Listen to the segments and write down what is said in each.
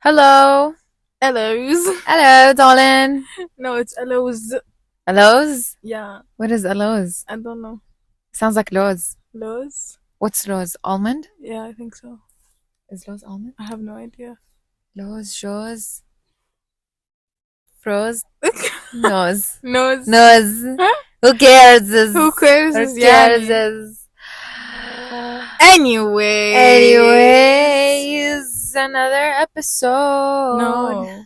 Hello. Hellos. Hello, darling. No, it's hellos. Hellos? Yeah, What is hellos? I don't know. Sounds like lows. Los? What's lows? Almond? Yeah, I think so. Is lows almond? I have no idea. Lows, shows, froze, nose. Nose. Nose. Huh? Who cares? Who cares? Who Is cares? Yanni. Anyways. Anyways, another episode. No.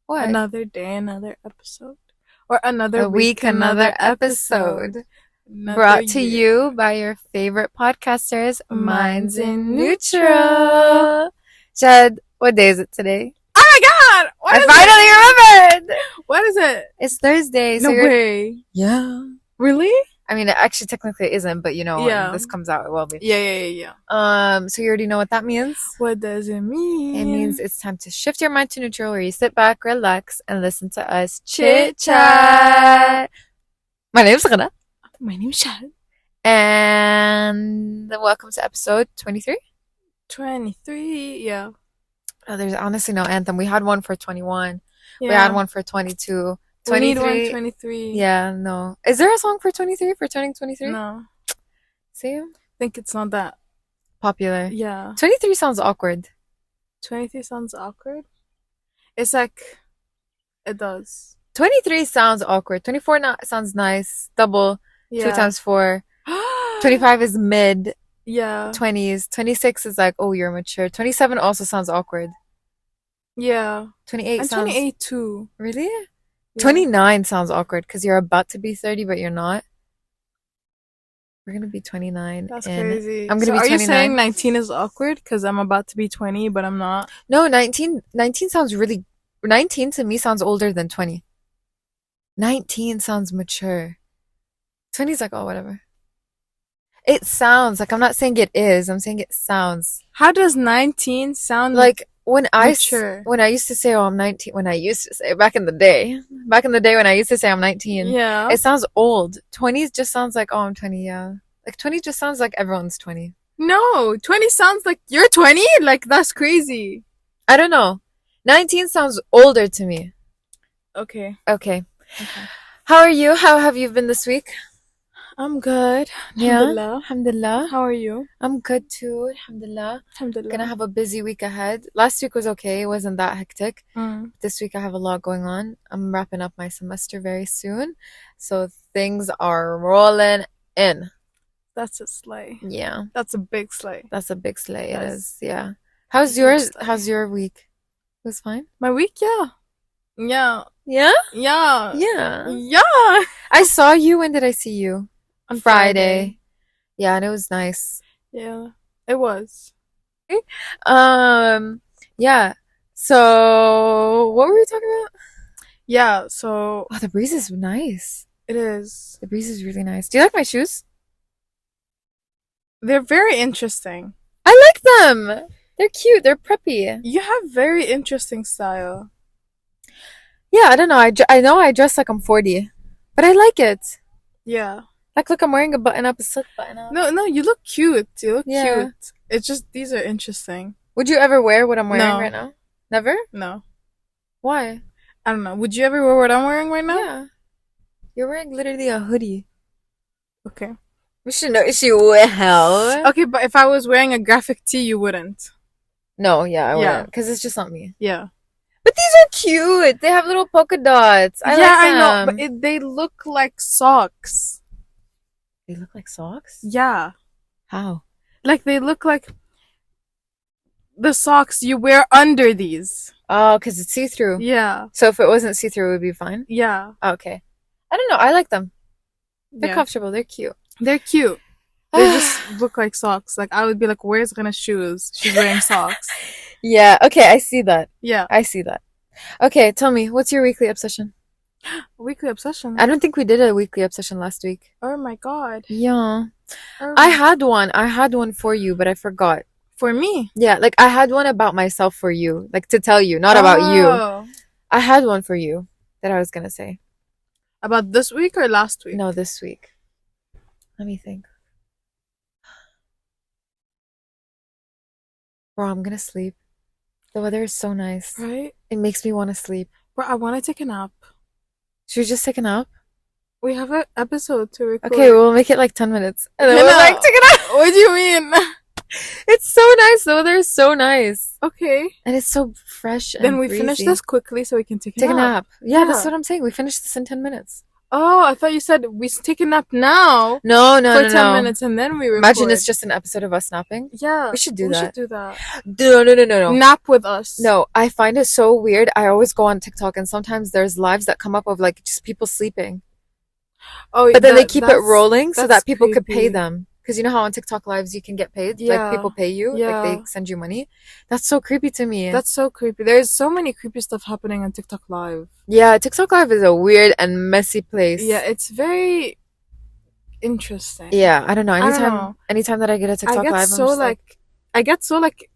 What? Another day, another episode. Or another A week, another episode. Brought to you by your favorite podcasters, Minds in Neutral. Chad, what day is it today? Oh my god! I finally remembered! What is it? It's Thursday. No way. Yeah. Really? I mean, it actually technically isn't, but Yeah. when this comes out, it will be. Yeah. So you already know what that means? What does it mean? It means it's time to shift your mind to neutral, where you sit back, relax, and listen to us chit-chat. My name's Rana. My name's Shad. And welcome to episode 23. 23, yeah. Oh, there's honestly no anthem. We had one for 21. Yeah. We had one for 22. We need one 23. Yeah, no. Is there a song for 23 for turning 23? No. See? I think it's not that Popular. Yeah. 23 sounds awkward. 23 sounds awkward. It's like it does. 23 sounds awkward. 24 sounds nice. Double. Yeah. 2 times 4. 25 is mid. Yeah. 20s. 26 is like, oh, you're mature. 27 also sounds awkward. Yeah. 28 and sounds... 28 too. Really? Yeah. 29 sounds awkward because you're about to be 30, but you're not. We're going to be 29. That's crazy. I'm going to be 29. Are you saying 19 is awkward because I'm about to be 20, but I'm not? No, 19 sounds really... 19 to me sounds older than 20. 19 sounds mature. 20 is like, oh, whatever. It sounds like, I'm not saying it is, I'm saying it sounds. How does 19 sound like when I used to say, oh, I'm 19, back in the day when I used to say I'm 19, yeah, it sounds old. 20 just sounds like, oh, I'm 20, yeah. Like 20 just sounds like everyone's 20. No, 20 sounds like you're 20? Like, that's crazy. I don't know. 19 sounds older to me. Okay. How are you? How have you been this week? I'm good. Yeah. Alhamdulillah. Alhamdulillah. How are you? I'm good too. Alhamdulillah. Alhamdulillah. Gonna have a busy week ahead. Last week was okay. It wasn't that hectic. This week I have a lot going on. I'm wrapping up my semester very soon. So things are rolling in. That's a sleigh. Yeah. That's a big sleigh. That's a big sleigh. It is. Yeah. How's yours? How's your week? It was fine? My week? Yeah. Yeah? Yeah. I saw you. When did I see you? On Friday. Yeah, and it was nice. Yeah, it was. Yeah. So, what were we talking about? Yeah, so... Oh, the breeze is nice. It is. The breeze is really nice. Do you like my shoes? They're very interesting. I like them. They're cute. They're preppy. You have very interesting style. Yeah, I don't know. I know I dress like I'm 40, but I like it. Yeah. Like, look, I'm wearing a button-up, a silk button-up. No, you look cute. Cute. It's just, these are interesting. Would you ever wear what I'm wearing right now? Never? No. Why? I don't know. Would you ever wear what I'm wearing right now? Yeah. You're wearing literally a hoodie. Okay. We should know if you will. Okay, but if I was wearing a graphic tee, you wouldn't. No, yeah, I wouldn't. Because it's just not me. Yeah. But these are cute. They have little polka dots. I like them. I know, but they look like socks. They look like socks? Yeah. How? Like, they look like the socks you wear under these. Oh, because it's see-through. Yeah. So if it wasn't see-through, it would be fine? Yeah. Okay. I don't know. I like them. They're comfortable. They're cute. They just look like socks. Like, I would be like, where's Rana's shoes? She's wearing socks. Yeah. Okay, I see that. Yeah. I see that. Okay, tell me, what's your weekly obsession? Weekly obsession? I don't think we did a weekly obsession last week. Oh my god. Yeah. I had one for you, but I forgot. For me? Yeah, like I had one about myself for you. Like to tell you, not about you. I had one for you that I was gonna say. About this week or last week? No, this week. Let me think. Bro, I'm gonna sleep. The weather is so nice. right? It makes me want to sleep. Bro, I want to take a nap. Should we just take a nap? We have an episode to Okay, record. we'll make it like 10 minutes. And then Okay, we'll like now. take a nap. What do you mean? It's so nice. The weather is so nice. Okay. And it's so fresh Then and we finish breezy. this quickly so we can take a Take a nap. nap. Yeah, that's Yeah. what I'm saying. We finished this in 10 minutes. Oh, I thought you said we take a nap now No, no, for no, 10 no. minutes and then we record. Imagine it's just an episode of us napping. Yeah. We should do We that. should do that. No, no, no, no, no. Nap with us. No, I find it so weird. I always go on TikTok and sometimes there's lives that come up of like just people sleeping. Oh, But then they keep it that's- rolling so that's that people could pay creepy. them. Because you know how on TikTok lives you can get paid? Yeah. Like people pay you, Yeah. like they send you money. That's so creepy to me. That's so creepy. There's so many creepy stuff happening on TikTok Live. Yeah, TikTok live is a weird and messy place. Yeah, it's very interesting. Yeah, I don't know. I don't know. Anytime that I get a TikTok I get live, so I'm just like, I get so like,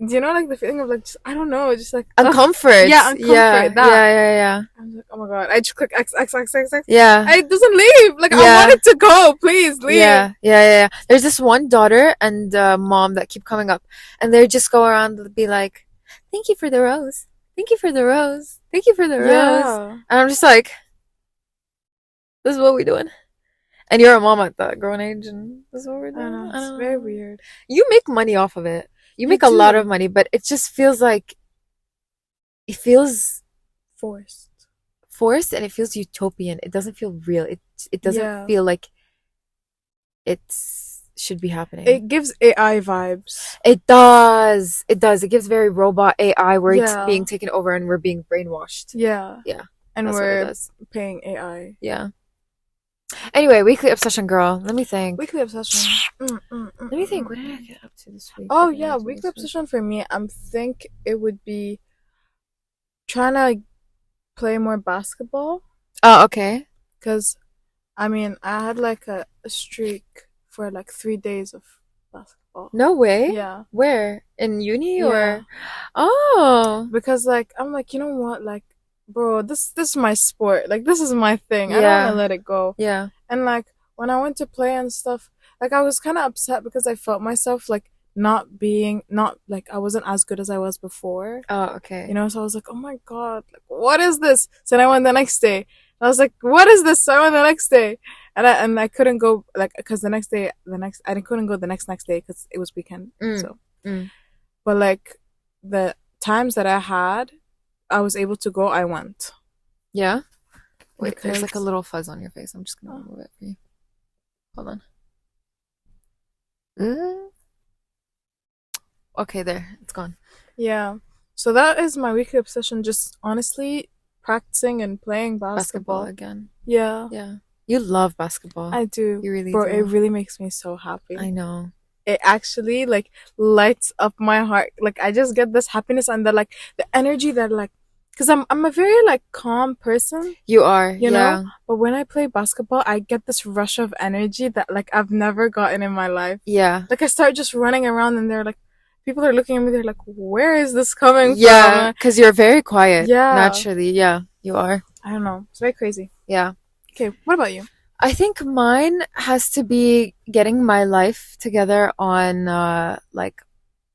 do you know like the feeling of like, just, I don't know, just like uncomfort. Yeah, uncomfort, Yeah, that. yeah. I'm like, oh my god, I just click X X X X X. Yeah. It doesn't leave. Like I Yeah. want it to go. Please leave. Yeah. There's this one daughter and mom that keep coming up, and they just go around and be like, "Thank you for the rose. Thank you for the rose. Thank you for the rose." Yeah. And I'm just like, "This is what we doing." And you're a mom at that grown age, and this is what we're I doing. know. I It's don't very know. weird. You make money off of it. You You make a lot do. of money, but it just feels like it feels Forced. forced and it feels utopian. It doesn't feel real. It doesn't Yeah. feel like it should be happening. It gives AI vibes. It does. It does. It gives very robot AI where it's Yeah. being taken over and we're being brainwashed. Yeah. Yeah, And that's what it we're does. paying AI. Yeah. Anyway, weekly obsession, girl. Let me think. Weekly obsession. Let me think. What did I get up to this week? Oh What did I yeah, do weekly this week? obsession for me, I think it would be trying to play more basketball. Oh, okay. Because, I mean, I had like a streak for like 3 days of basketball. No way. Yeah. Where? In uni Yeah. or? Oh. Because like I'm like, you know what, like, bro, this is my sport. Like this is my thing. I don't Yeah. want to let it go. Yeah. And like when I went to play and stuff, like I was kind of upset because I felt myself like not like I wasn't as good as I was before. Oh, okay. You know, so I was like, oh my god, like what is this? So then I went the next day. I was like, what is this? So I went the next day, and I couldn't go like because I couldn't go the next day because it was weekend. So, but like the times that I had, I was able to go. I went. Yeah. Wait, there's like a Because- little fuzz on your face. I'm just gonna remove it for you. Hold on. Okay, there. It's gone. Yeah. So that is my weekly obsession. Just honestly practicing and playing Basketball basketball. again. Yeah, Yeah. You love basketball. I do. You really Bro, do. it really makes me so happy. I know. It actually like lights up my heart. Like I just get this happiness and the like the energy that like because I'm a very like calm person, You are. you yeah. know? But when I play basketball, I get this rush of energy that like I've never gotten in my life. Yeah. Like I start just running around and they're like people are looking at me, they're like, where is this coming Yeah. from? Because you're very quiet. Yeah. Naturally. Yeah. You are. I don't know. It's very crazy. Yeah. Okay, what about you? I think mine has to be getting my life together on like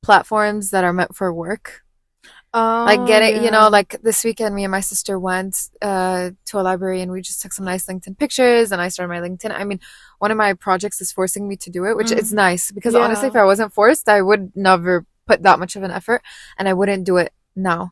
platforms that are meant for work. Like getting, you know, like this weekend, me and my sister went to a library and we just took some nice LinkedIn pictures and I started my LinkedIn. I mean, one of my projects is forcing me to do it, which is nice because honestly, if I wasn't forced, I would never put that much of an effort and I wouldn't do it now.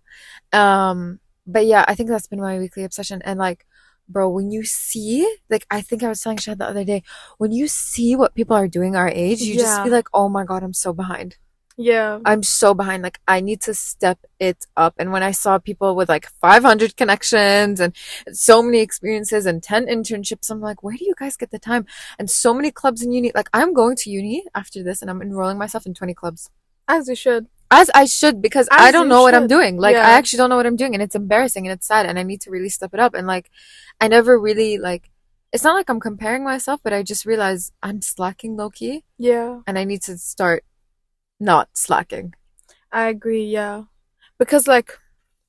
But yeah, I think that's been my weekly obsession. And like, bro, when you see, like, I think I was telling Shad the other day, when you see what people are doing our age, you just feel like, oh my God, I'm so behind. Yeah. I'm so behind. Like, I need to step it up. And when I saw people with like 500 connections and so many experiences and 10 internships, I'm like, where do you guys get the time? And so many clubs in uni. Like, I'm going to uni after this and I'm enrolling myself in 20 clubs. As you should. As I should, because As I don't you know what I'm should. doing. Like, Yeah. I actually don't know what I'm doing and it's embarrassing and it's sad and I need to really step it up. And like, I never really like, it's not like I'm comparing myself, but I just realize I'm slacking low key Yeah. and I need to start not slacking. I agree, yeah. Because like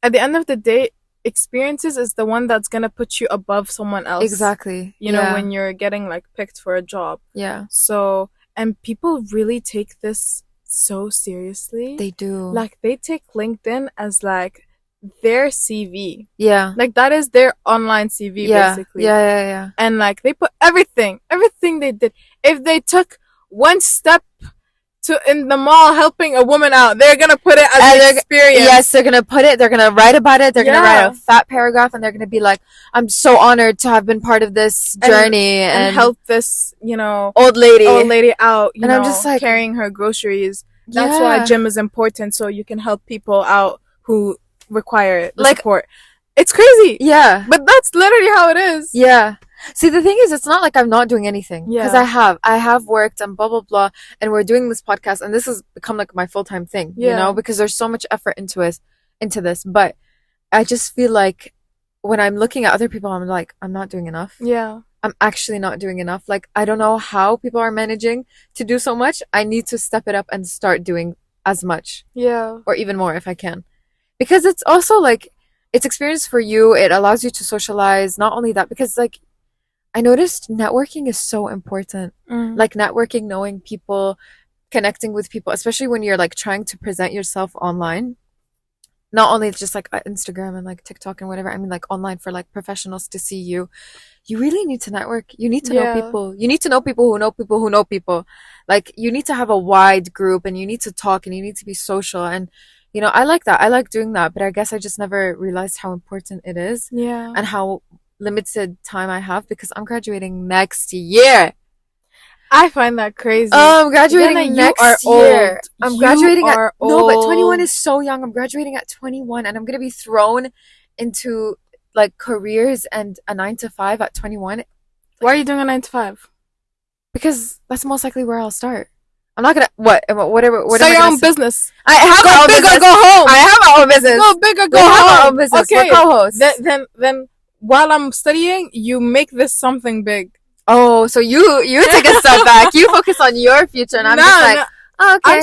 at the end of the day, experiences is the one that's gonna put you above someone else. Exactly. You know, when you're getting like picked for a job. Yeah. So and people really take this so seriously. They do. Like they take LinkedIn as like their CV. Yeah. Like that is their online CV Yeah. basically. Yeah, yeah, yeah. And like they put everything they did. If they took one step to in the mall helping a woman out, they're gonna put it as And an experience. yes, they're gonna put it. They're gonna write about it. They're gonna write Yeah. a fat paragraph, and they're gonna be like, "I'm so honored to have been part of this And journey and help this, you know, old lady." out, you And I'm know, just like, carrying her groceries. That's why yeah, gym is important, so you can help people out who require the like, support. It's crazy, yeah, but that's literally how it is. yeah. See, the thing is, it's not like I'm not doing anything because Yeah. I have worked and blah blah blah, and we're doing this podcast, and this has become like my full time thing, you Yeah. know, because there's so much effort into this. But I just feel like when I'm looking at other people, I'm like, I'm not doing enough. Yeah. I'm actually not doing enough. Like, I don't know how people are managing to do so much. I need to step it up and start doing as much Yeah. or even more if I can. Because it's also like, it's experience for you. It allows you to socialize. Not only that, because like, I noticed networking is so important. Like, networking, knowing people, connecting with people, especially when you're like trying to present yourself online. Not only just like Instagram and like TikTok and whatever. I mean, like online for like professionals to see you. You really need to network. You need to know Yeah. people. You need to know people who know people who know people. Like, you need to have a wide group and you need to talk and you need to be social. And, you know, I like that. I like doing that. But I guess I just never realized how important it is Yeah. and how limited time I have because I'm graduating next year. I find that crazy. I'm graduating Yana, next you are year. old. I'm You graduating at are no, but 21 old. is so young. I'm graduating at 21 and I'm gonna be thrown into like careers and a 9 to 5 at 21 Why are you doing a 9 to 5? because that's most likely where I'll start. I'm not gonna whatever. What Start am I your gonna own say? business. I have my Go own big or business. go home. I have my own business. Go big or We go have our home. own business. Okay. We're co-hosts. Then while I'm studying, you make this something big. Oh, so you take a step back. You focus on your future, and I'm just like, oh, okay.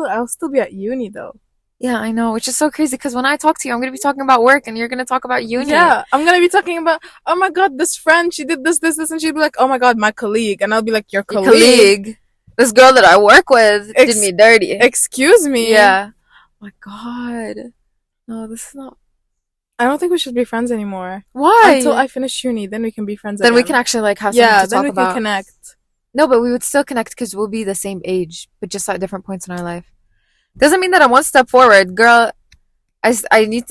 I'll still be at uni though. Yeah, I know, which is so crazy because when I talk to you, I'm gonna be talking about work, and you're gonna talk about uni. Yeah, I'm gonna be talking about, oh my god, this friend, she did this, and she'd be like, oh my god, my colleague, and I'll be like, your colleague. This girl that I work with did me dirty. Excuse me. Yeah. Oh my god. No, this is not. I don't think we should be friends anymore. Why? Until I finish uni, then we can be friends Then again. we can actually like have something to then talk we about. can connect. No, but we would still connect because we'll be the same age, but just at different points in our life. Doesn't mean that I'm one step forward, girl. I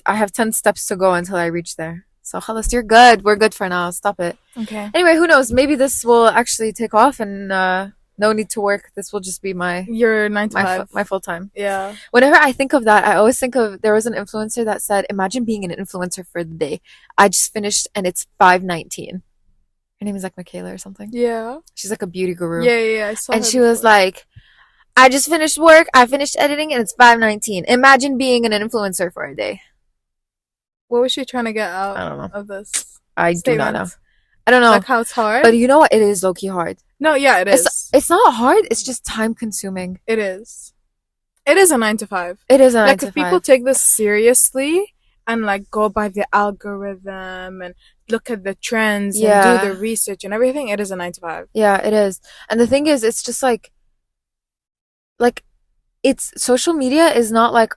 have 10 steps to go until I reach there. So, Khalas, you're good. We're good for now. Stop it. Okay. Anyway, who knows? Maybe this will actually take off and no need to work. This will just be your 9 to 5. My full time. Yeah. Whenever I think of that, I always think of there was an influencer that said, "Imagine being an influencer for the day. I just finished and it's 5:19." Her name is like Michaela or something. Yeah. She's like a beauty guru. Yeah. I saw and her she before. was like, "I just finished work. I finished editing and it's 5:19. Imagine being an influencer for a day." What was she trying to get out I don't know. of this? I statement? do not know. I don't know. Like how it's hard. But you know what? It is low-key hard. No, yeah, it is. It's not hard. It's just time consuming. It is. It is a 9 to 5. It is a 9 like to if 5. people take this seriously and like go by the algorithm and look at the trends and do the research and everything, it is a 9 to 5. Yeah, it is. And the thing is, it's just like it's social media is not like,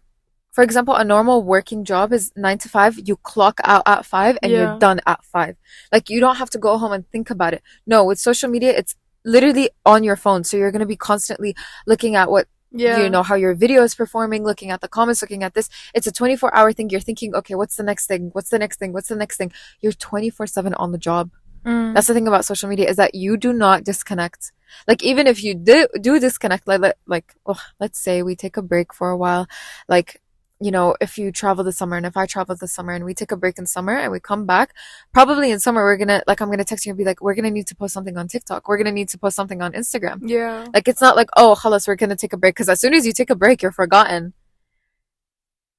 for example, a normal working job is 9 to 5. You clock out at 5 and you're done at 5. Like, you don't have to go home and think about it. No, with social media, it's literally on your phone. So you're going to be constantly looking at what, you know, how your video is performing, looking at the comments, looking at this. It's a 24-hour thing. You're thinking, okay, what's the next thing? What's the next thing? What's the next thing? You're 24/7 on the job. That's the thing about social media, is that you do not disconnect. Like, even if you do disconnect, like, oh, let's say we take a break for a while, like, you know, if you travel this summer and if I travel this summer and we take a break in summer and we come back, probably in summer I'm gonna text you and be like, we're gonna need to post something on TikTok, we're gonna need to post something on Instagram. Yeah. Like, it's not like, oh, khalas, we're gonna take a break, because as soon as you take a break, you're forgotten.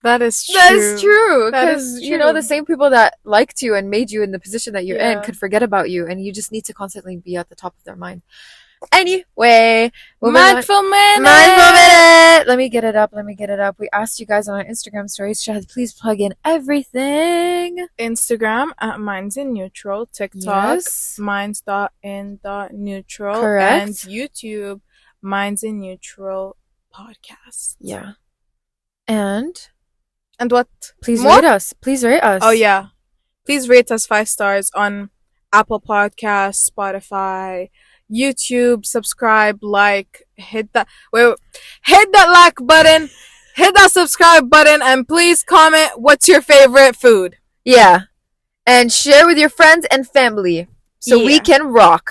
That is true. That is true. That Because, is you know, the true. same people that liked you and made you in the position that you're in Yeah. could forget about you, and you just need to constantly be at the top of their mind. Anyway, Mindful minute. Mindful minute. Let me get it up. We asked you guys on our Instagram stories, Shahad, please plug in everything. Instagram at mindsinneutral, TikTok Yes. minds.in.neutral, Correct. and YouTube mindsinneutral podcast. Yeah. And And what please more? rate us. Please rate us. Oh yeah. Please rate us 5 stars on Apple Podcasts, Spotify, YouTube. Subscribe, like, hit that hit that like button, hit that subscribe button, and please comment what's your favorite food. Yeah. And share with your friends and family so we Yeah. can rock.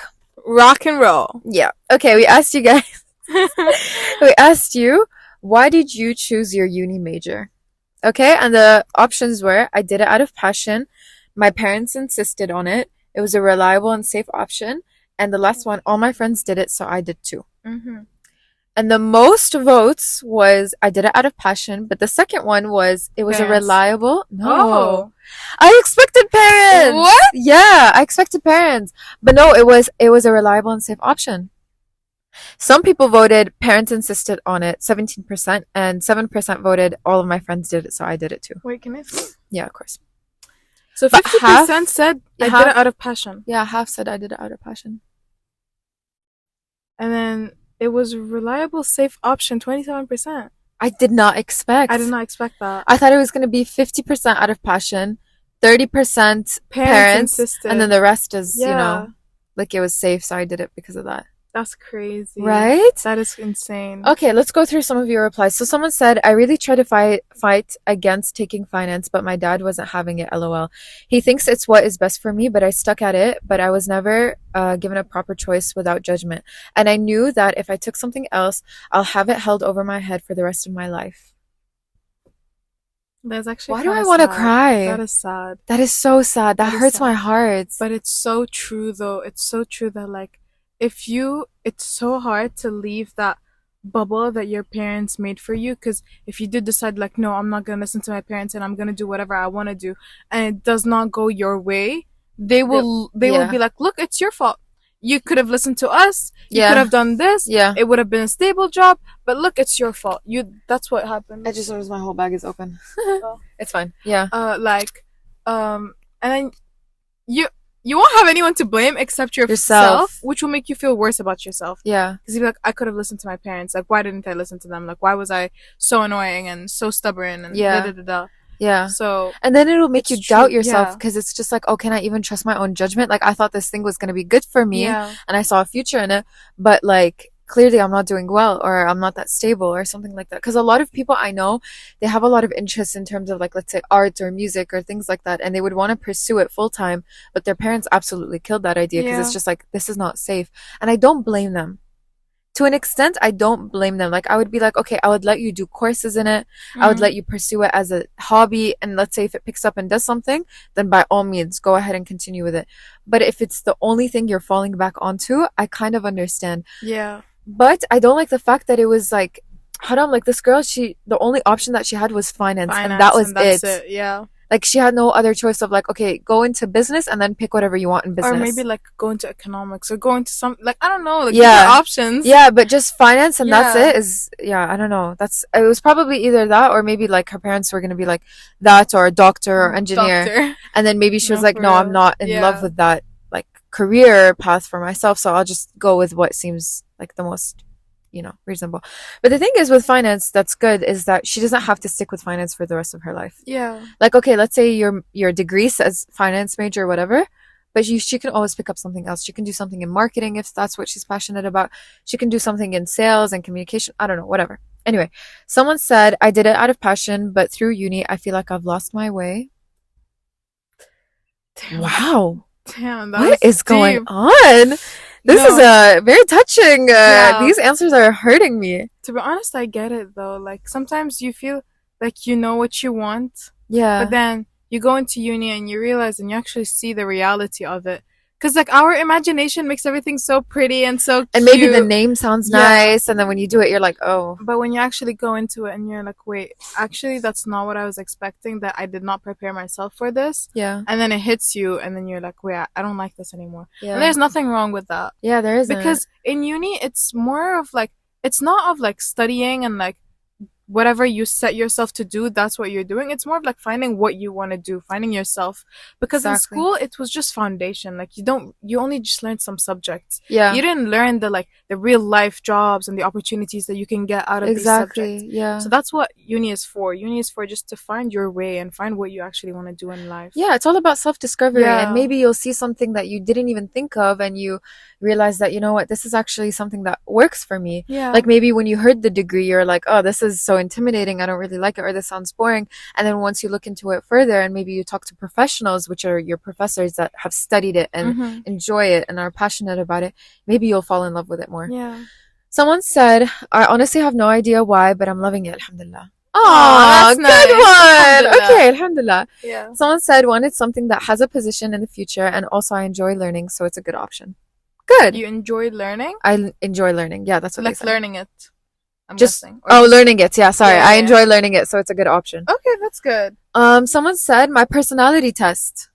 Rock and roll. Yeah. Okay, we asked you guys. We asked you, why did you choose your uni major? Okay, and the options were, I did it out of passion. My parents insisted on it. It was a reliable and safe option. And the last one, all my friends did it, so I did too. Mm-hmm. And the most votes was, I did it out of passion. But the second one was, it was a Parents. reliable. No. Oh. I expected parents. What? Yeah, I expected parents. But no, it was a reliable and safe option. Some people voted parents insisted on it, 17%, and 7% voted all of my friends did it, so I did it too. Wait, can I see? Yeah, of course. So But 50% said I did it out of passion. Yeah, half said I did it out of passion. And then it was a reliable, safe option, 27%. I did not expect. I did not expect that. I thought it was going to be 50% out of passion, 30% parents, insisted. and then the rest is, Yeah. you know, like it was safe, so I did it because of that. That's crazy. Right? That is insane. Okay, let's go through some of your replies. So someone said, I really tried to fight against taking finance, but my dad wasn't having it, lol. He thinks it's what is best for me, but I stuck at it, but I was never given a proper choice without judgment. And I knew that if I took something else, I'll have it held over my head for the rest of my life. That's actually Why do I kinda want to sad. cry? That is sad. That is so sad. That That is hurts sad. my heart. But it's so true, though. It's so true that, like, it's so hard to leave that bubble that your parents made for you, because if you do decide, like, no, I'm not going to listen to my parents and I'm going to do whatever I want to do, and it does not go your way, they will be like, look, it's your fault. You could have listened to us. You could have done this. Yeah. It would have been a stable job, but look, it's your fault. That's what happened. I just noticed my whole bag is open. Oh. It's fine. Yeah. And then you won't have anyone to blame except yourself, which will make you feel worse about yourself. Yeah. Because you'll be like, I could have listened to my parents. Like, why didn't I listen to them? Like, why was I so annoying and so stubborn and da da da da. Yeah. So, and then it'll make you doubt yourself, yeah. because it's just like, oh, can I even trust my own judgment? Like, I thought this thing was going to be good for me, yeah. and I saw a future in it, but like, clearly I'm not doing well, or I'm not that stable, or something like that. Because a lot of people I know, they have a lot of interests in terms of, like, let's say art or music or things like that, and they would want to pursue it full time, but their parents absolutely killed that idea, because it's just like, this is not safe. And I don't blame them. To an extent, I don't blame them. Like, I would be like, okay, I would let you do courses in it. I would let you pursue it as a hobby. And let's say if it picks up and does something, then by all means, go ahead and continue with it. But if it's the only thing you're falling back onto, I kind of understand. Yeah. But I don't like the fact that it was like, haram, like this girl, the only option that she had was finance, and that was it. Yeah. Like, she had no other choice of, like, okay, go into business and then pick whatever you want in business. Or maybe, like, go into economics or go into some, like, I don't know, like, different options. Yeah, but just finance and that's it is, I don't know. It was probably either that, or maybe, like, her parents were going to be like that, or a doctor or engineer. And then maybe she was like, no, I'm not in love with that, like, career path for myself, so I'll just go with what seems like the most, reasonable. But the thing is with finance that's good is that she doesn't have to stick with finance for the rest of her life. Yeah. Like, okay, let's say your degree says finance major or whatever, but she can always pick up something else. She can do something in marketing if that's what she's passionate about. She can do something in sales and communication. I don't know, whatever. Anyway, someone said, I did it out of passion, but through uni, I feel like I've lost my way. Damn. Wow. Damn, what is going on? This is very touching. These answers are hurting me. To be honest, I get it though. Like, sometimes you feel like you know what you want. Yeah. But then you go into uni and you realize and you actually see the reality of it. Because, like, our imagination makes everything so pretty and so cute. And maybe the name sounds nice, and then when you do it, you're like, oh. But when you actually go into it and you're like, wait, actually, that's not what I was expecting, that I did not prepare myself for this. Yeah. And then it hits you, and then you're like, wait, I don't like this anymore. Yeah. And there's nothing wrong with that. Yeah, there isn't. Because in uni, it's more of, like, it's not of, like, studying and, like, whatever you set yourself to do, that's what you're doing. It's more of like finding what you want to do, finding yourself. Because in Exactly. school, it was just foundation. Like you only just learned some subjects. Yeah. You didn't learn the real life jobs and the opportunities that you can get out of these subjects. Exactly. Yeah. So that's what uni is for. Uni is for just to find your way and find what you actually want to do in life. Yeah, it's all about self-discovery, and Yeah. maybe you'll see something that you didn't even think of, and you realize that, you know what, this is actually something that works for me. Yeah. Like maybe when you heard the degree, you're like, oh, this is so intimidating, I don't really like it, or this sounds boring. And then once you look into it further, and maybe you talk to professionals, which are your professors that have studied it and Mm-hmm. enjoy it and are passionate about it, maybe you'll fall in love with it more. Yeah. Someone said, I honestly have no idea why, but I'm loving it, alhamdulillah. Oh, Oh, that's good nice. one. Alhamdulillah. Okay, alhamdulillah. Yeah. Someone said wanted something that has a position in the future, and also I enjoy learning, so it's a good option. Good. You enjoyed learning? I enjoy learning. Yeah, that's what they Like said. learning it, I'm Just guessing. Or just learning it. Yeah, sorry. yeah, I yeah, yeah. enjoy learning it, so it's a good option. Okay, that's good. Someone said my personality test.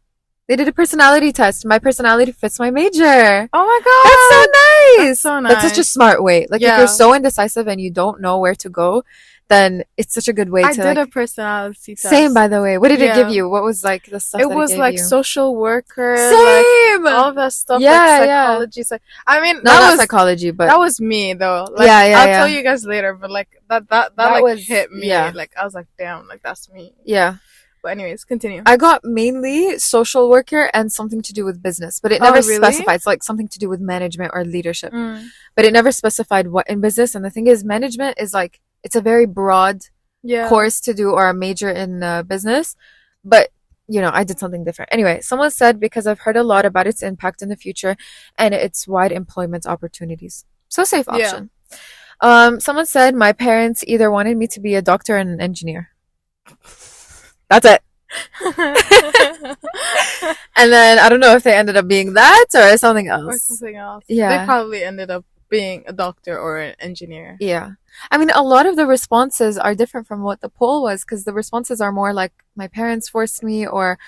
They did a personality test. My personality fits my major. Oh my That's so god. nice. That's so That's such a nice. smart way. Like if Yeah. you're so indecisive and you don't know where to go, then it's such a good way I to did a like. personality test. Same, by the way. What did it give Yeah. you? What was like the stuff It that it was gave like you? social worker, like Same. all that stuff, Yeah, like yeah. psychology. I mean, No, that not was psychology, but that was me though. Like, yeah, yeah, I'll yeah. tell you guys later, but like that That like was hit me. yeah, Like I was like, damn, like that's me. yeah. But anyways, continue. I got mainly social worker and something to do with business, but it Oh, never really? specified. It's like something to do with management or leadership, Mm. but it never specified what in business. And the thing is, management is like it's a very broad Yeah. course to do or a major in business, but you know, I did something different. Anyway, someone said because I've heard a lot about its impact in the future and its wide employment opportunities. So safe Yeah. option. Someone said my parents either wanted me to be a doctor or an engineer. That's it. And then I don't know if they ended up being that or something Or else. something else. Yeah. They probably ended up being a doctor or an engineer. Yeah. I mean, a lot of the responses are different from what the poll was because the responses are more like my parents forced me or,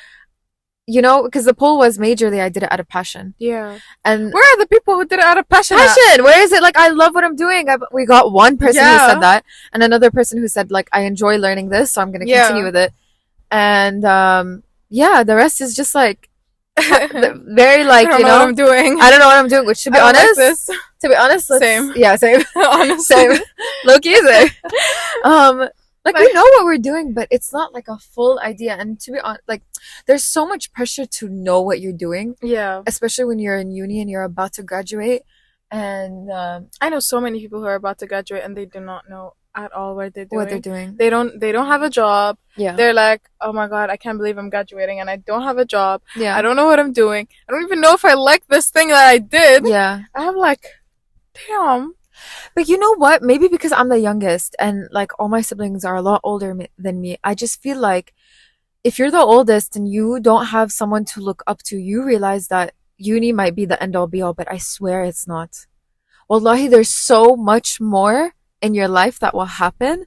you know, because the poll was majorly I did it out of passion. Yeah. And Where are the people who did it out of passion? passion, where is it? Like, I love what I'm doing. We got one person who Yeah. said that and another person who said, like, I enjoy learning this, so I'm going to Yeah. continue with it. And, yeah, the rest is just like, very like, I don't you know what know, I'm doing. I don't know what I'm doing, which to be I don't like honest, this. Same. Yeah, same. Honestly. Same. Low-key, same. Like we know what we're doing, but it's not like a full idea. And to be honest, like there's so much pressure to know what you're doing, Yeah. especially when you're in uni and you're about to graduate. And I know so many people who are about to graduate and they do not know at all what they're doing. what they're doing. They don't have a job. Yeah. They're like, oh my god, I can't believe I'm graduating and I don't have a job. Yeah. I don't know what I'm doing. I don't even know if I like this thing that I did. Yeah. I'm like, damn. But you know what? Maybe because I'm the youngest and like all my siblings are a lot older than me, I just feel like if you're the oldest and you don't have someone to look up to, you realize that uni might be the end all be all, but I swear it's not. Wallahi, there's so much more in your life that will happen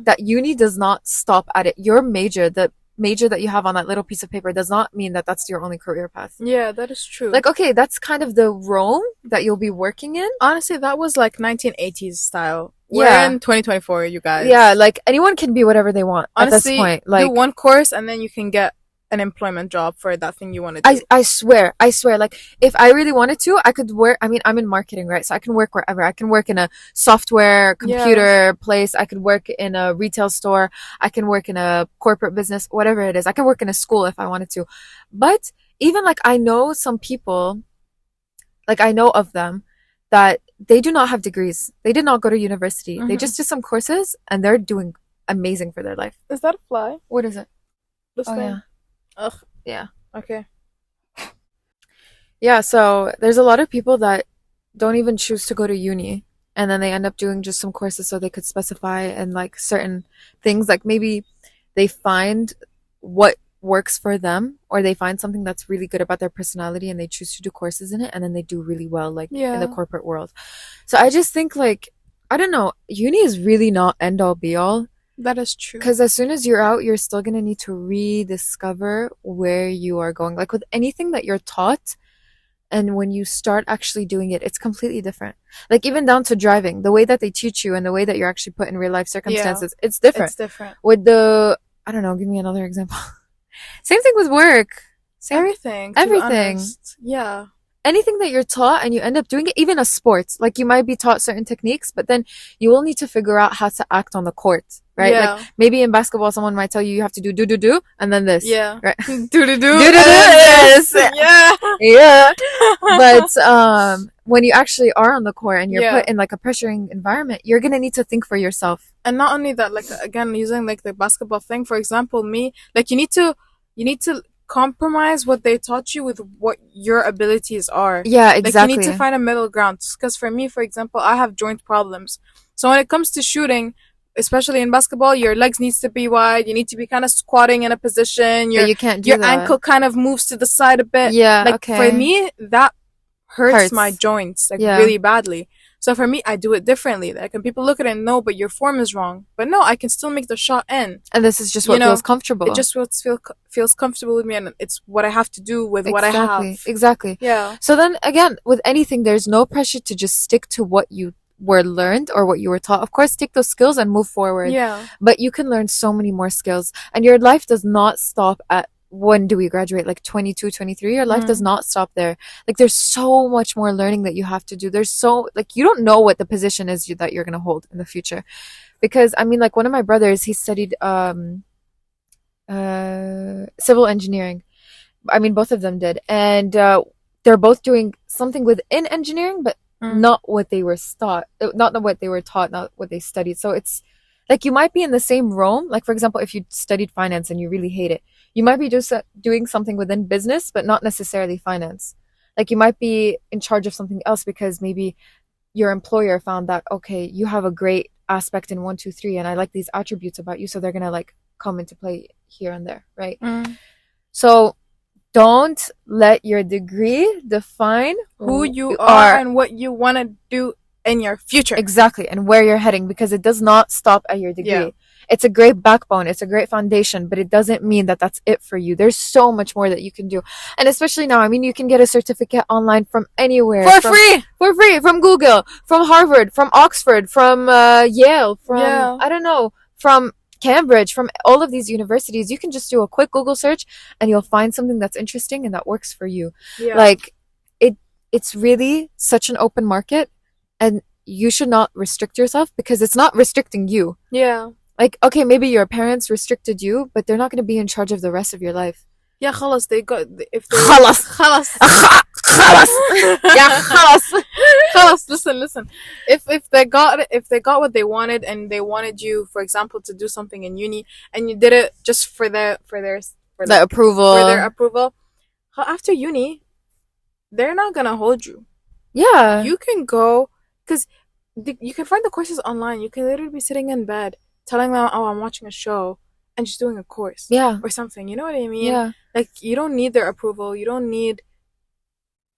that uni does not stop at it. Your major, the major that you have on that little piece of paper does not mean that that's your only career path. Yeah, that is true. Like, okay, that's kind of the realm that you'll be working in. Honestly, that was like 1980s style. Yeah. We're in 2024, you guys. Yeah, like anyone can be whatever they want Honestly, at this point. Like, do one course and then you can get an employment job for that thing you want to do. I swear, like if I really wanted to, I could work. I mean, I'm in marketing, right? So I can work wherever. I can work in a software, computer place. I could work in a retail store. I can work in a corporate business, whatever it is. I can work in a school if I wanted to. But even like I know some people, like I know of them that they do not have degrees. They did not go to university. They just did some courses and they're doing amazing for their life. Is that a fly? What is it? This Oh thing? yeah. Ugh. Yeah. Okay. Yeah, so there's a lot of people that don't even choose to go to uni and then they end up doing just some courses so they could specify and like certain things like maybe they find what works for them or they find something that's really good about their personality and they choose to do courses in it and then they do really well like in the corporate world. So I just think like I don't know, uni is really not end all be all. That is true. Because as soon as you're out, you're still going to need to rediscover where you are going. Like with anything that you're taught, And when you start actually doing it, it's completely different. Like even down to driving, the way that they teach you and the way that you're actually put in real life Yeah, circumstances, it's different. it's different. With the, I don't know, give me another example. Same thing with work. Same Everything, to be everything. honest. Yeah. Anything that you're taught and you end up doing it, even a sport. Like you might be taught certain techniques, but then you will need to figure out how to act on the court, right? Like Yeah. maybe in basketball, someone might tell you you have to do do do and then this, Yeah. right? Do do do. Do do do, And yes, this. Yeah. yeah. But when you actually are on the court and you're Yeah. put in like a pressuring environment, you're gonna need to think for yourself. And not only that, like again, using like the basketball thing, for example, me, like you need to compromise what they taught you with what your abilities are. Yeah, Like you need to exactly. find a middle ground. Because for me, for example, I have joint problems. So when it comes to shooting, especially in basketball, your legs needs to be wide. You need to be kind of squatting in a position. Yeah, Your you can't do your that. ankle kind of moves to the side a bit. Yeah, Like for okay. me, that hurts my Hurts. joints like Yeah. really badly. So for me, I do it differently. Like, and people look at it and no, but your form is wrong. But no, I can still make the shot in. And this is just You what feels know, it comfortable. just feels comfortable with me, and it's what I have to do with what I Exactly, have. exactly. Yeah, So then again, with anything, there's no pressure to just stick to what you were learned or what you were taught. Of course, take those skills and move forward. yeah, But you can learn so many more skills. And your life does not stop at when do we graduate? Like 22, 23? Your life does mm, not stop there. Like there's so much more learning that you have to do. There's so like you don't know what the position is that you're gonna hold in the future. Because I mean, like one of my brothers, he studied civil engineering. I mean, both of them did, and they're both doing something within engineering, but mm, not what they were taught, not what they were taught, not what they studied. So it's like you might be in the same realm. Like for example, if you studied finance and you really hate it, you might be just doing something within business, but not necessarily finance. Like you might be in charge of something else because maybe your employer found that okay, you have a great aspect in one, two, three, and I like these attributes about you, so they're gonna like come into play here and there, right? mm. So don't let your degree define Who who you you are are and what you want to do in your future. exactly and where you're heading because it does not stop at your Yeah, degree. It's a great backbone, it's a great foundation, but it doesn't mean that that's it for you. There's so much more that you can do. And especially now, I mean, you can get a certificate online from anywhere, for from free. for free, from Google, from Harvard, from Oxford, from Yale, from Yeah, I don't know, from Cambridge, from all of these universities. You can just do a quick Google search and you'll find something that's interesting and that works for you. yeah, Like it it's really such an open market and you should not restrict yourself because it's not restricting you. yeah. Like okay, maybe your parents restricted you, but they're not going to be in charge of the rest of your life. Yeah, خلاص they got if they خلاص خلاص خلاص yeah خلاص. خلاص listen. If they got what they wanted and they wanted you, for example, to do something in uni and you did it just for The like for their approval. approval, after uni, they're not gonna hold you. Yeah. You can go because you can find the courses online. You can literally be sitting in bed telling them, "Oh, I'm watching a show," and just doing a course Yeah. or something. You know what I mean? Yeah. Like you don't need their approval. You don't need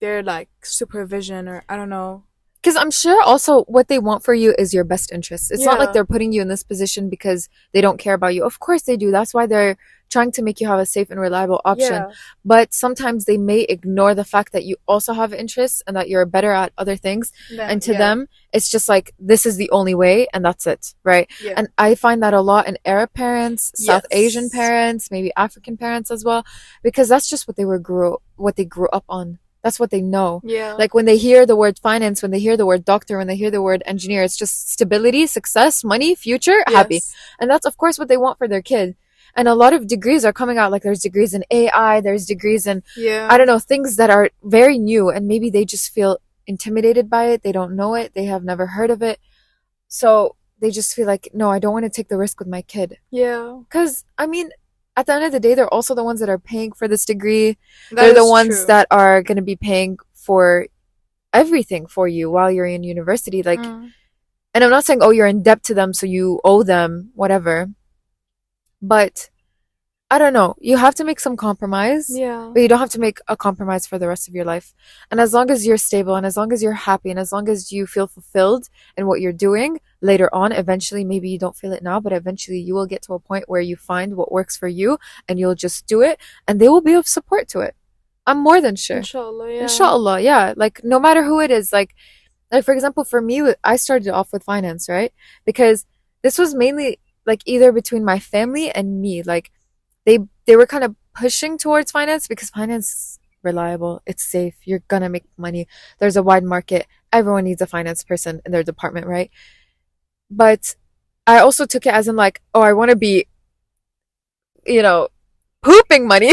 their like supervision or I don't know. Because I'm sure also what they want for you is your best interest. It's not like Yeah, they're putting you in this position because they don't care about you. Of course they do. That's why they're trying to make you have a safe and reliable option. yeah, But sometimes they may ignore the fact that you also have interests and that you're better at other things. them, And to yeah, them, it's just like, this is the only way and that's it, right? yeah, And I find that a lot in Arab parents, South Asian yes, parents, maybe African parents as well, because that's just what they grew up on. That's what they know. yeah, Like when they hear the word finance, when they hear the word doctor, when they hear the word engineer, it's just stability, success, money, future, happy. yes, And that's of course what they want for their kid. And a lot of degrees are coming out. Like there's degrees in AI, there's degrees in, I yeah, don't know, things that are very new and maybe they just feel intimidated by it. They don't know it. They have never heard of it. So they just feel like, no, I don't want to take the risk with my kid. yeah. Because, I mean, at the end of the day, they're also the ones that are paying for this degree. That They're the is ones true. that are going to be paying for everything for you while you're in university. Like, Mm, and I'm not saying, oh, you're in debt to them, so you owe them, whatever. But I don't know. You have to make some compromise, yeah, but you don't have to make a compromise for the rest of your life. And as long as you're stable and as long as you're happy and as long as you feel fulfilled in what you're doing later on, eventually, maybe you don't feel it now, but eventually you will get to a point where you find what works for you and you'll just do it and they will be of support to it. I'm more than sure. Inshallah, yeah. Inshallah, yeah. Like no matter who it is, like for example, for me, I started off with finance, right? Because this was mainly like either between my family and me. Like they they were kind of pushing towards finance because finance is reliable, it's safe, you're gonna make money. There's a wide market. Everyone needs a finance person in their department, right? But I also took it as in like, oh, I want to be, you know, pooping money.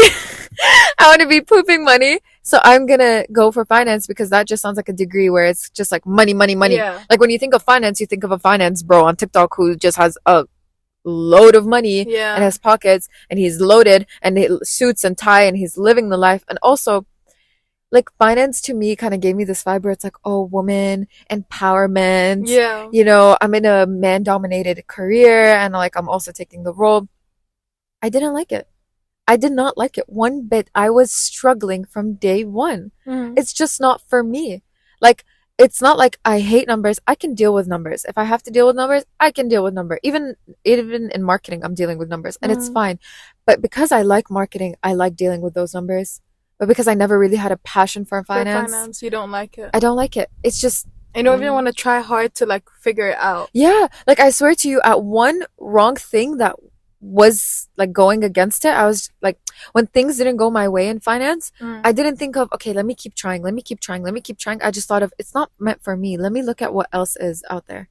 I want to be pooping money. So I'm gonna go for finance because that just sounds like a degree where it's just like money, money, money. Yeah. Like when you think of finance, you think of a finance bro on TikTok who just has a load of money and Yeah. his pockets and he's loaded and he suits and tie and he's living the life. And also like finance to me kind of gave me this vibe where it's like, oh, woman empowerment. Yeah. You know, I'm in a man dominated career and like I'm also taking the role. I didn't like it. I did not like it one bit. I was struggling from day one. Mm. It's just not for me. Like, it's not like I hate numbers. I can deal with numbers. If I have to deal with numbers, I can deal with numbers. Even in marketing, I'm dealing with numbers and it's Mm. fine. But because I like marketing, I like dealing with those numbers. But because I never really had a passion for For finance, finance, you don't like it. I don't like it. It's just I don't even want to try hard to like figure it out. yeah, like I swear to you, at one wrong thing that was like going against it, I was like, when things didn't go my way in finance, Mm. I didn't think of, okay, let me keep trying, let me keep trying, let me keep trying. I just thought of, it's not meant for me. Let me look at what else is out there.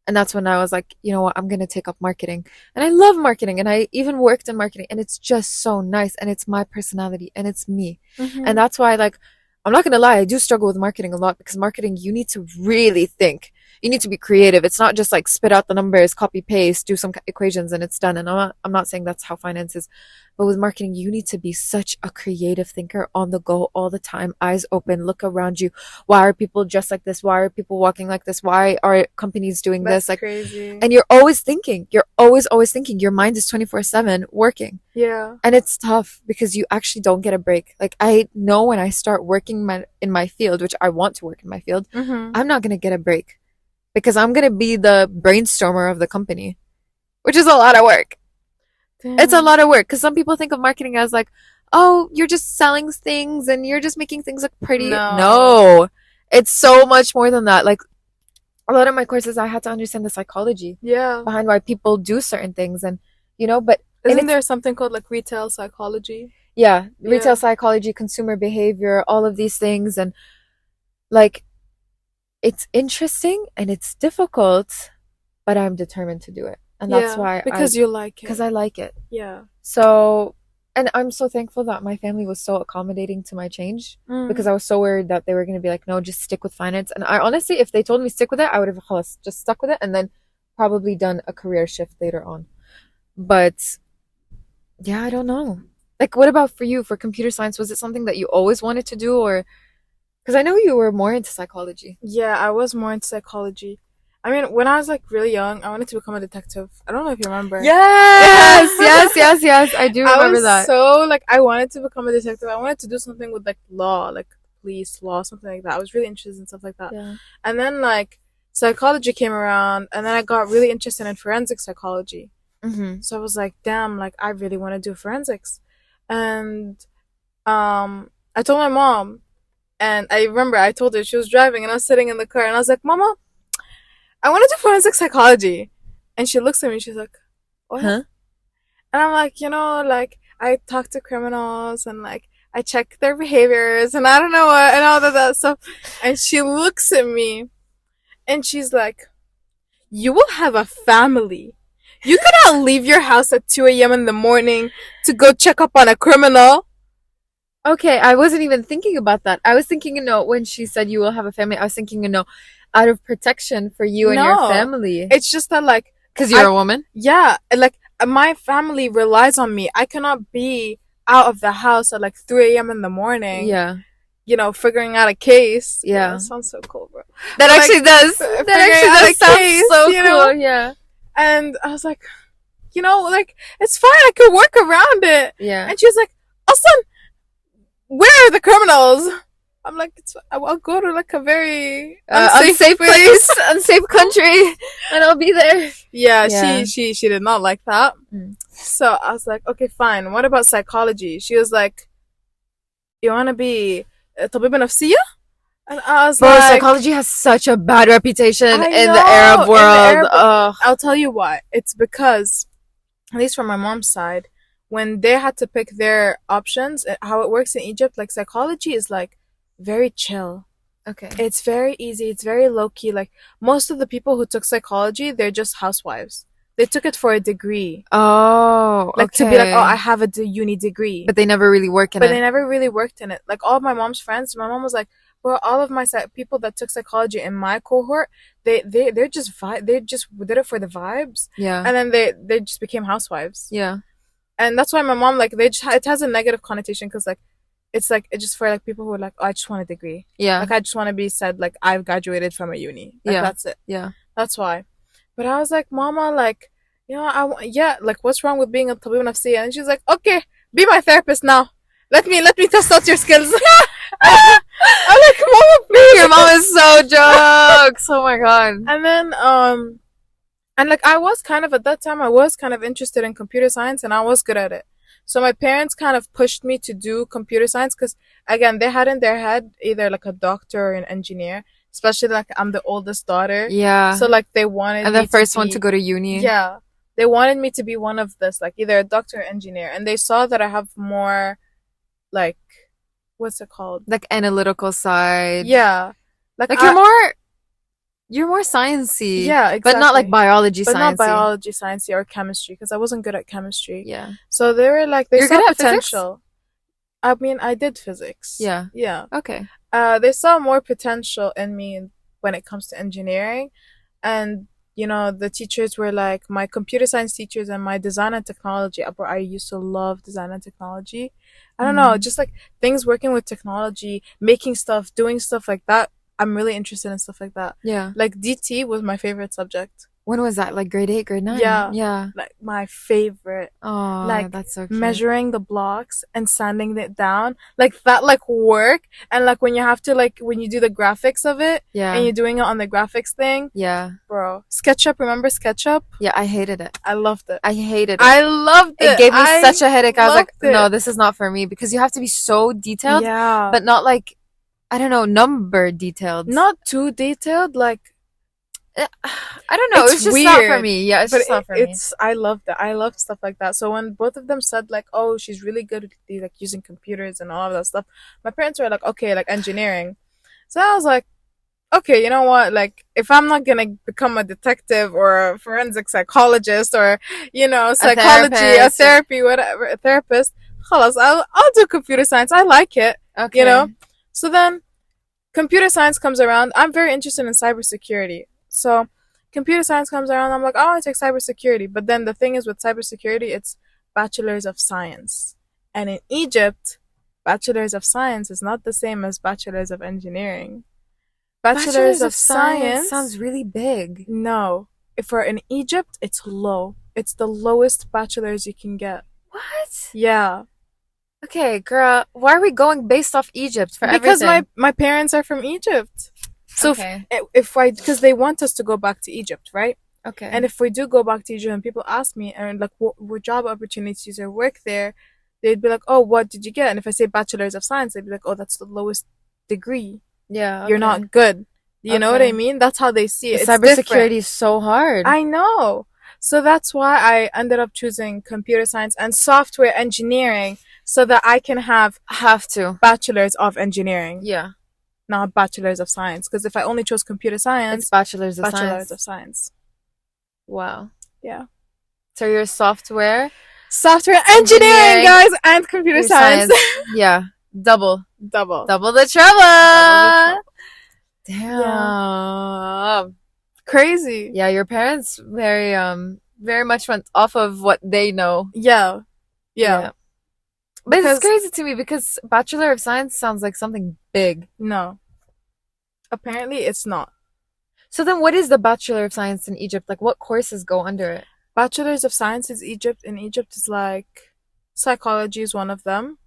And that's when I was like, you know what, I'm going to take up marketing. And I love marketing. And I even worked in marketing. And it's just so nice. And it's my personality. And it's me. And Mm-hmm. that's why, like, I'm not going to lie, I do struggle with marketing a lot because marketing, you need to really think. You need to be creative. It's not just like spit out the numbers, copy paste, do some equations and it's done. And I'm not saying that's how finance is. But with marketing, you need to be such a creative thinker on the go all the time, eyes open, look around you. Why are people dressed like this? Why are people walking like this? Why are companies doing That's this? Like, crazy. and you're always thinking. You're always thinking. Your mind is 24/7 working. Yeah. And it's tough because you actually don't get a break. Like I know when I start working in my field, which I want to work in my field, Mm-hmm. I'm not going to get a break because I'm going to be the brainstormer of the company, which is a lot of work. It's a Damn. lot of work because some people think of marketing as like, oh, you're just selling things and you're just making things look pretty. No. No, it's so much more than that. Like a lot of my courses, I had to understand the psychology Yeah. behind why people do certain things and, you know, but and Isn't it's, there something called like retail psychology? yeah, Yeah. retail psychology, consumer behavior, all of these things. And like, it's interesting and it's difficult, but I'm determined to do it. And that's Yeah. why Because you like because it. I like it. Yeah. So, and I'm so thankful that my family was so accommodating to my change because Mm. I was so worried that they were going to be like, no, just stick with finance. And I honestly, if they told me stick with it, I would have just stuck with it and then probably done a career shift later on. But yeah, I don't know. Like, what about for you for computer science? Was it something that you always wanted to do or because I know you were more into psychology? Yeah, I was more into psychology. I mean, when I was like really young, I wanted to become a detective. I don't know if you remember. Yes, yes, yes, yes. I do I remember was that. so like I wanted to become a detective. I wanted to do something with like law, like police law, something like that. I was really interested in stuff like that. Yeah. And then like psychology came around, and then I got really interested in forensic psychology. Mm-hmm. So I was like, damn, like I really want to do forensics. And I told my mom, and I remember I told her, she was driving and I was sitting in the car and I was like, Mama, I want to do forensic psychology. And she looks at me, she's like, what? Huh? And I'm like, like I talk to criminals and like I check their behaviors and I don't know what and all of that stuff. And she looks at me and she's like, you will have a family. You cannot leave your house at 2 a.m. in the morning to go check up on a criminal. Okay, I wasn't even thinking about that. I was thinking, when she said you will have a family, I was thinking, out of protection for you and your No. family. It's just that like Because you're a woman? yeah, like my family relies on me. I cannot be out of the house at like 3 a.m. in the morning. Yeah. Figuring out a case. Yeah. That sounds so cool, bro. That Like, actually does. figuring That actually out does a sound case, so you cool. know? Yeah. And I was like, like, it's fine. I could work around it. Yeah. And she was like, Austin, where are the criminals? I'm like, I'll go to like a very unsafe place, unsafe country, and I'll be there. Yeah, Yeah. she did not like that. Mm. So I was like, okay, fine. What about psychology? She was like, you want to be طبيبة نفسية? And I was Bro, like, psychology has such a bad reputation I in the Arab know, in the world. Arab. Ugh. I'll tell you why. It's because, at least from my mom's side, when they had to pick their options, how it works in Egypt, like psychology is like very chill. Okay. It's very easy. It's very low key. Like most of the people who took psychology, they're just housewives. They took it for a degree, Oh, like to be like, oh, I okay. have a uni degree, But they never really work in but they it. never really worked in it. Like all of my mom's friends, my mom was like, well, all of my people that took psychology in my cohort, they're just they just did it for the vibes, Yeah. and then they just became housewives. Yeah. And that's why my mom like they just it has a negative connotation because like it's just for like people who are like, oh, I just want a degree, Yeah. like I just want to be said like I've graduated from a uni, like Yeah. that's it. Yeah. That's why. But I was like, Mama, like, yeah, like, what's wrong with being a tabib nafsiya? And she's like, okay, be my therapist now. Let me test out your skills. I'm like, Mama, Your please. mom is so jokes. Oh my god. And then and like I was kind of at that time I was kind of interested in computer science and I was good at it. So my parents kind of pushed me to do computer science because again they had in their head either like a doctor or an engineer, especially like I'm the oldest daughter. Yeah. So like they wanted And me the to first one to be, go to uni. yeah, they wanted me to be one of this, like either a doctor or engineer, and they saw that I have more like what's it called? Like analytical side. Yeah. Like Like I you're more sciencey. yeah, But not like exactly. biology But not sciencey. biology, science, or chemistry because I wasn't good at chemistry. Yeah. So they were like, they You're saw good at physics? potential. I mean, I did physics. Yeah. Yeah. Okay. They saw more potential in me when it comes to engineering. And, the teachers were like, my computer science teachers and my design and technology. I used to love design and technology. I don't know, Mm. just like things working with technology, making stuff, doing stuff like that. I'm really interested in stuff like that. Yeah. Like DT was my favorite subject. When was that? Like grade 8, grade 9? Yeah, Yeah. like my favorite. Oh, Like that's so cute. measuring the blocks and sanding it down, like that, like work, and like when you have to like when you do the graphics of it and Yeah. you're doing it on the graphics thing, Yeah. bro. SketchUp, remember SketchUp? Yeah, I hated it. I loved it. I hated it. I loved It it. gave me I such a headache. I was like, loved no, it. this is not for me because you have to be so detailed, Yeah, but not like, I don't know, number detailed. not too detailed. Like I don't know. it's It's just not for weird, me. Yeah, it's but just not for me. it's I loved it. I loved stuff like that. So when both of them said like, "Oh, she's really good at like using computers and all of that stuff," my parents were like, "Okay, like engineering." So I was like, "Okay, you know what? Like, if I'm not gonna become a detective or a forensic psychologist or A psychology, a therapist. therapy, whatever, a therapist, خلاص, I'll do computer science. I like it, you Okay. know." So then computer science comes around. I'm very interested in cybersecurity. So computer science comes around. I'm like, oh, I want to take cybersecurity. But then the thing is with cybersecurity, it's bachelor's of science. And in Egypt, bachelor's of science is not the same as bachelor's of engineering. Bachelor's Bachelor's of of Science science, sounds really big. no. If we're in Egypt, it's low. It's the lowest bachelor's you can get. What? Yeah. Okay, girl, why are we going based off Egypt for Because everything? my parents are from Egypt. So Okay. if I, because they want us to go back to Egypt, right? Okay. And if we do go back to Egypt and people ask me and like what job opportunities or work there, they'd be like, oh, what did you get? And if I say bachelor's of science, they'd be like, oh, that's the lowest degree. Yeah, You're okay. not good. You know what I Okay. mean? That's how they see it. But It's different. cybersecurity is so hard. I know. So that's why I ended up choosing computer science and software engineering so that I can have have to. bachelor's of engineering, Yeah. not bachelor's of science. Because if I only chose computer It's science, bachelor's of bachelor's science. of science. Wow. Yeah. So you're software, Software engineering, engineering, guys, and computer your science. Yeah. Double. Double. Double the trouble. Double the Damn. Crazy. Yeah, your parents very much went off of what they know. Yeah. Yeah. But it's Because crazy to me because Bachelor of Science sounds like something big. no. Apparently it's not. So then what is the Bachelor of Science in Egypt? Like what courses go under it? Bachelor's of Science is Egypt. In Egypt is like psychology is one of them.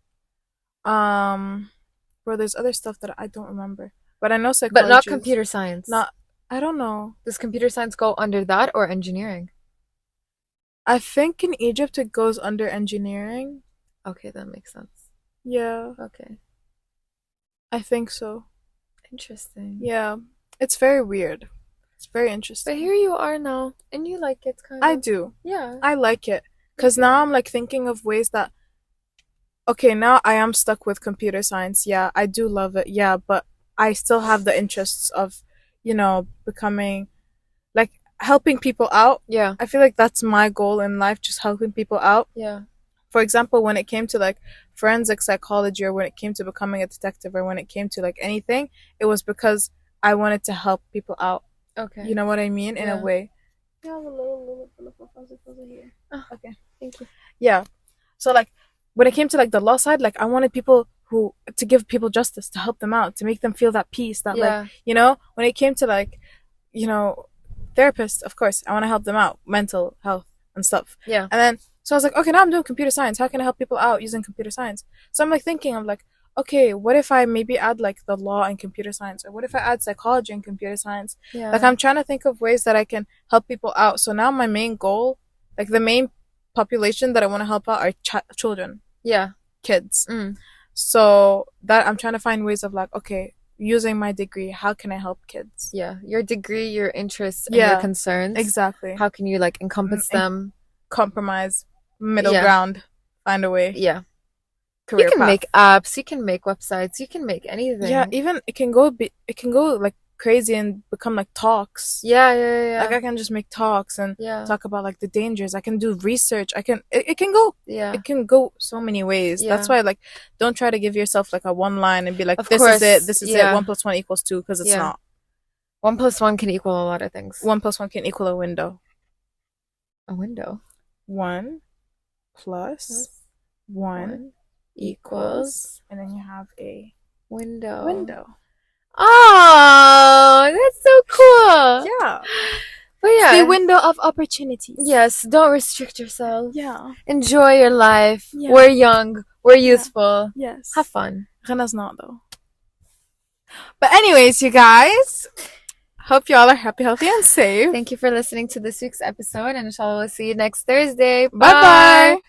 Bro, there's other stuff that I don't remember. But I know psychology. But not is- computer science. Not I don't know. Does computer science go under that or engineering? I think in Egypt it goes under engineering. Okay, that makes sense. Yeah. Okay. I think so. Interesting. Yeah. It's very weird. It's very But interesting. here you are now, and you like it, kind I of. do. Yeah. I like it. Because now I'm like thinking of ways that, okay, now I am stuck with computer science. Yeah, I do love it. Yeah, but I still have the interests of, becoming, like, helping people out. Yeah. I feel like that's my goal in life, just helping people out. Yeah. For example, when it came to like forensic psychology, or when it came to becoming a detective, or when it came to like anything, it was because I wanted to help people out. Okay. You know what I mean? In a Yeah. way. You have a little fuzzy here. Oh, Okay. thank you. Yeah. So like when it came to like the law side, like I wanted people who to give people justice, to help them out, to make them feel that peace, that like, Yeah. when it came to like, you know, therapists, of course, I want to help them out, mental health and stuff. Yeah. And then so I was like, okay, now I'm doing computer science. How can I help people out using computer science? So I'm like thinking of like, okay, what if I maybe add like the law and computer science, or what if I add psychology and computer science? Like Yeah. I'm trying to think of ways that I can help people out. So now my main goal, like the main population that I want to help out are children, Yeah. kids. Mm. So that I'm trying to find ways of like, okay, using my degree, how can I help kids? Yeah. Your degree, your interests, and your Yeah, concerns. exactly. How can you like encompass them? Compromise, middle Yeah. ground, find a way. Yeah. You Career can path. make apps. You can make websites. You can make anything. Yeah, even it can go like crazy and become like talks. Yeah. Yeah. Yeah. Like I can just make talks and Yeah. talk about like the dangers. I can do research. It can go Yeah. it can go so many ways. Yeah. That's why like don't try to give yourself like a one line and be like, Of this course. is it, this is it, Yeah. 1 + 1 = 2, because it's Yeah. not. 1 + 1 can equal a lot of things. 1 + 1 can equal a window. A window. 1 + 1 equals, and then you have a window. window. Oh, that's so cool. Yeah. But yeah. It's the window of opportunities. Yes, don't restrict yourself. Yeah. Enjoy your life. Yeah. We're young. We're youthful. Yes. Have fun. Rena's not though. But anyways, you guys, hope y'all are happy, healthy, and safe. Thank you for listening to this week's episode, and inshallah we'll see you next Thursday. Bye bye.